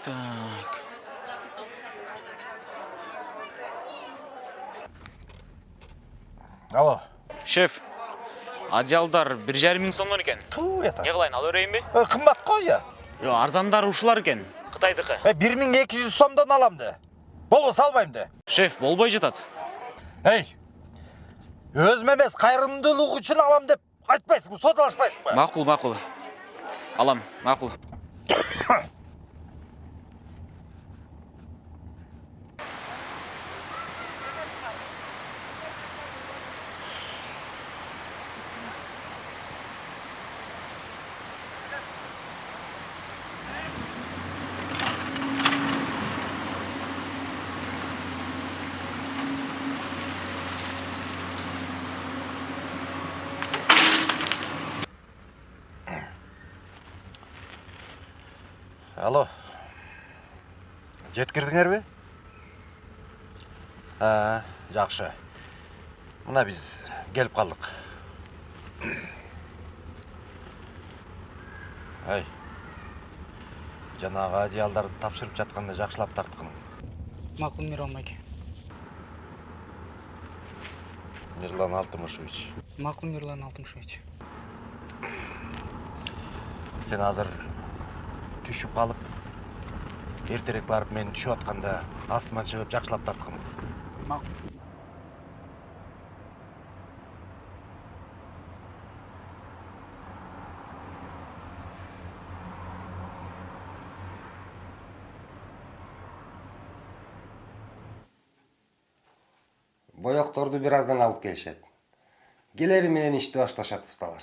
Так. Алло. Шеф, одеялдар 1,5 мың сомнан екен. Ту это. Не қылайын, ал өрейін бе? Қымбат қой я. Арзандары ушылар екен. Қытайдықы. 1200 сомдан аламды. Болбос албаймды. Шеф, болбой жатады. Ей, өзім емес қайырымдылық үшін алам деп айтпайсың, содалашпайсың. Мақұл. Алам, мақұл. Алло. Жеткірдіңер бе? Жақшы. Мына біз келіп қалдық. Ай. Жаңағы одеялдарды тапшырып жатқанда жақшылап тартқын. Мақұл, Мирлан байке. Мирлан Алтымышевич. Мақұл, Мирлан Алтымышевич. Сен азыр түшіп қалып, ертерек барып мен түшіп атқанда астыма шығып жақшылап тартқын. Мақұл. Боёкторду бираздан алып келишет. Келери менен ишти башташат усталар.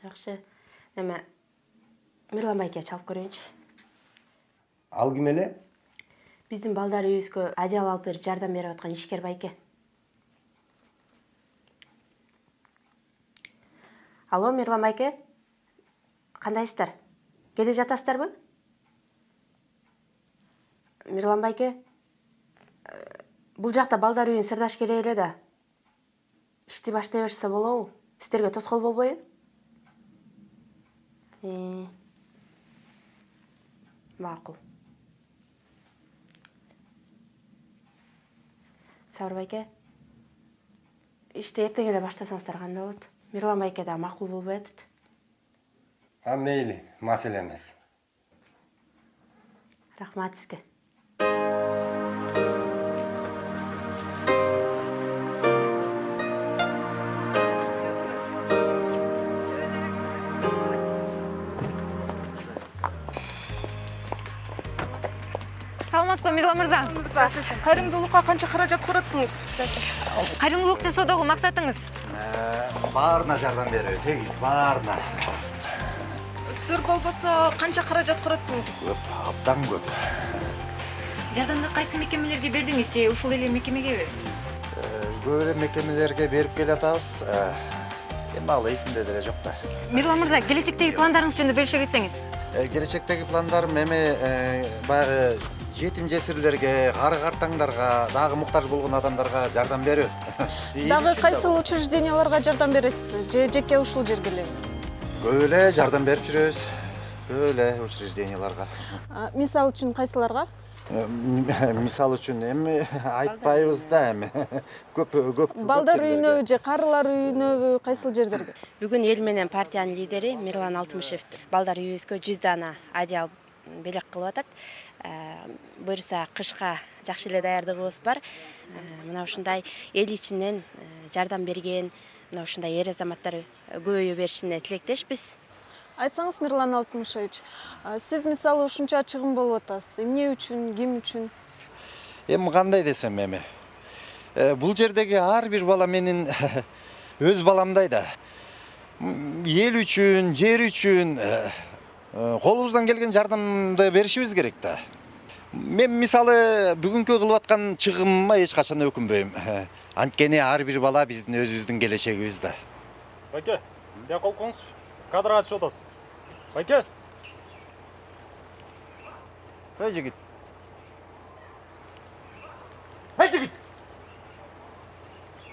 Жакшы. Эме Мирлан байке чалып көрөйүнчү. Ал ким эле? Биздин балдар үйүбүзгө одеял алып берип жардам берип аткан ишкер байке. Алло, Мирлан байке. Кандайсыздар? Келе жатасыздарбы? Мирлан байке. Бул жакта балдар үйүн сырдаш керек эле да. Ишти баштай берсе болобу? Сиздерге тоскоол болбойбу? Мақұл. Сабыр байке. Ишти эртең эле баштасаңыздар кандай болот? Мирлан байке да мақұл болбой атат. Мейли, маселе эмес. Рахмат сизге. Саламатсызбы, Мирлан мырза. Кайрымдуулукка канча каражат кураттыңыз? Кайрымдуулук жасоодогу максатыңыз? Баарына жардам берип, тегиз, баарына. Сыр болбосо канча каражат кураттыңыз? Көп, абдан көп. Жардамды кайсы мекемелерге бердиңиз же ушул эле мекемегеби? Көп эле мекемелерге берип келатабыз. Эми ал эсимде деле жок да. Мирлан мырза, келечектеги пландарыңыз жөнүндө бөлүшө кетсеңиз. Келечектеги пландарым эми баягы жетим жесирлерге, кары картаңдарга, дагы муктаж болгон адамдарга жардам берүү. Дагы кайсыл учрежденияларга жардам бересиз? Же жеке ушул жерге эле? Көп эле жардам берип жүрөбүз. Көп эле учрежденияларга. Мисал үчүн кайсыларга? Мисал үчүн эми айтпайбыз да эми. Көп. Балдар үйүнө же карылар үйүнө кайсыл жерлерге? Бүгүн эл менен партиянын лидери Мирлан Алтымышев балдар үйүбүзгө 100 дана одеял белек кылып атат. Буюрса кышка жакшы эле даярдыгыбыз бар. Мына ушундай эл ичинен жардам берген, мына ушундай эр азаматтар көбөйө беришине тилектешпиз. Айтсаңыз, Мирлан Алтымышевич, сиз мисалы ушунча чыгым болуп атасыз. Эмне үчүн, ким үчүн? Эми кандай десем эми. Бул жердеги ар бир бала менин өз баламдай да. Эл үчүн, жер үчүн колубуздан келген жардамды беришибиз керек да. Мен мисалы бүгүнкү кылып аткан чыгымыма эч качан өкүнбөйм. Анткени ар бир бала биздин өзүбүздүн келечегибиз да. Байке, бияка алып коңузчу. Кадрга түшүп атасыз. Байке. Эй, жигит.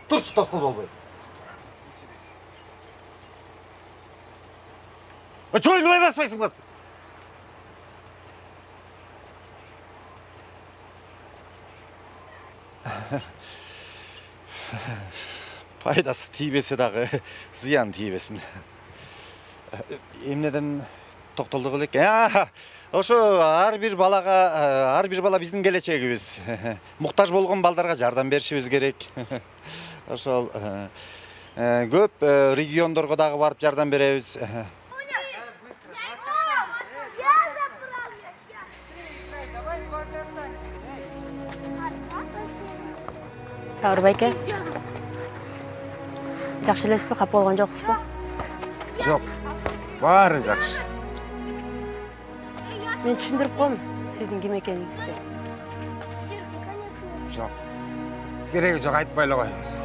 Турчу тоскул болбой. Чойнубай баспайсың, баспай. Пайдасы тийбесе дагы зыян тийбесин. Эмнеден токтолдук элек? Ошо ар бир бала биздин келечегибиз. Муктаж болгон балдарга жардам беришибиз керек. Ошол көп региондорго дагы барып жардам беребиз. Сауыр байке. Жакшы элесизби, кап болгон жоксузбу? Жок. Баары жакшы. Мен түшүндүрүп коем сиздин ким экениңизди. Жок. Кереги жок, айтпай эле коебуз.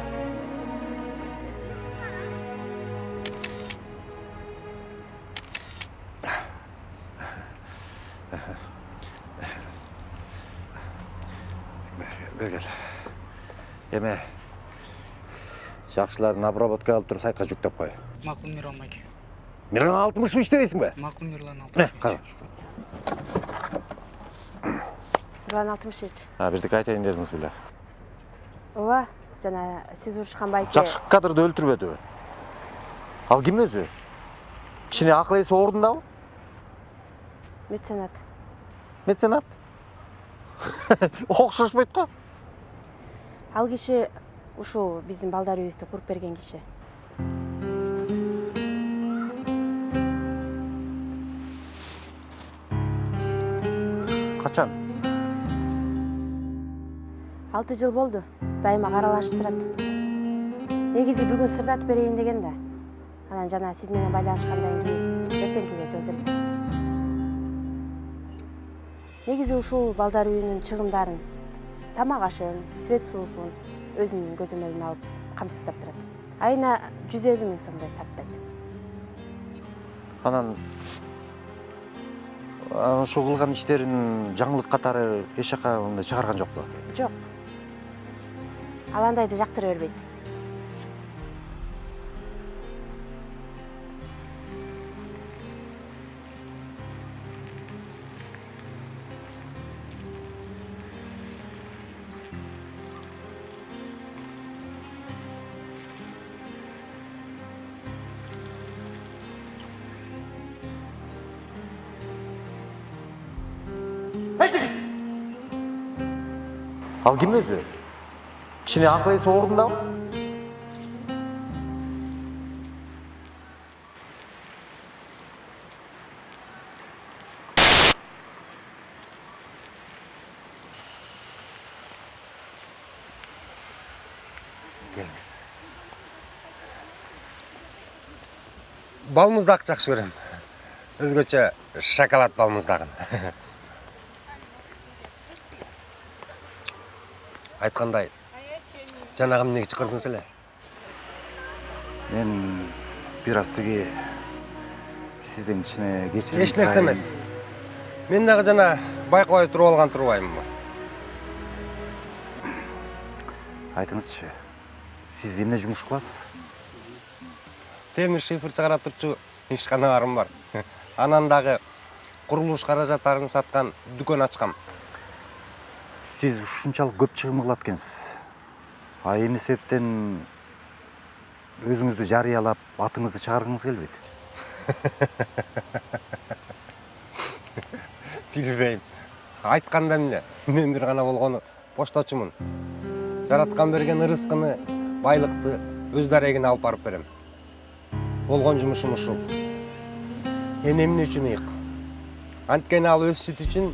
Бергел. Эме жакшыларын обработка алып туруп сайтка жүктөп кой. Макул Мирон байке. Мирон 60 иштебейсиңби? Макул Мирлан Не, 60. кара. Мирлан 63. Бирдеке айтайын дедиңиз беле. Ооба, жана сиз урушкан байке. Жакшы кадрды өлтүрбөдүбү? Ал ким өзү? Кичине акыл эси ордундабы? Меценат. Меценат? Окшошпойт го? Ал киши ушул биздин балдар үйүбүздү куруп берген киши. Качан? 6 жыл болду. Дайыма каралашып турат. Негизи бүгүн сырдатып берейин деген да. Анан жана сиз менен байланышкандан кийин эртеңкиге жылдырды. Негизи ушул балдар үйүнүн чыгымдарын, тамак ашын, свет суусун өзүнүн көзөмөлүнө алып камсыздап турат. Айына 150 000 сомдой сарптайт. Анан ошо кылган иштерин жаңылык катары эч жака мындай чыгарган жокпу? Жок. Ал андайды жактыра бербейт. Ал ким өзү? Кичине акыл эси ордундабы? Келиңиз. Балмуздак жакшы көрөм. Өзгөчө шоколад балмуздагын. Айткандай, жанагы эмнеге чакырдыңыз эле? Мен бир аз тиги сизден кичине кечирим Эч нерсе эмес. Мен дагы жана байкабай туруп алган турбаймынбы? Айтыңызчы, сиз эмне жумуш кыласыз? Темир шифр чыгара турчу ишканаларым бар. Анан дагы курулуш каражаттарын саткан дүкөн ачкам. Сиз ушунчалык көп чыгым кылат экенсиз. Эмне себептен өзүңүздү жарыялап, атыңызды чыгаргыңыз келбейт? Билбейм. Айтканда эмне? Мен бир гана болгону пошточумун. Жараткан берген ырыскыны, байлыкты өз дарегине алып барып берем. Болгон жумушум ушул. Эне эмне үчүн ыйык? Анткени ал өз сүт үчүн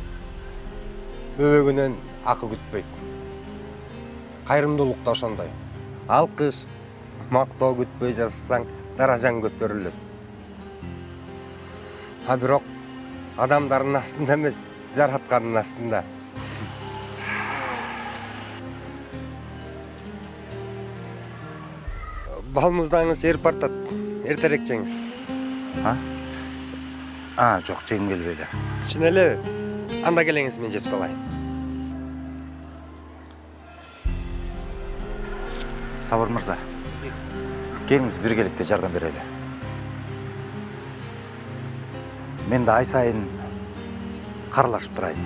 бөбөгүнөн акы күтпөйт. Кайрымдуулук да ошондой. Алкыш, мактоо күтпөй жасасаң, даражаң көтөрүлөт. А бирок адамдардын астында эмес, жараткандын астында. Балмуздагыңыз эрип бартат. Эртерээк жеңиз. Жок, жегим келбей эле. Чын эле, анда келеңиз, мен жеп салайын. Сабыр мырза, келиңиз биргеликте жардам берели. Мен да ай сайын каралашып турайын.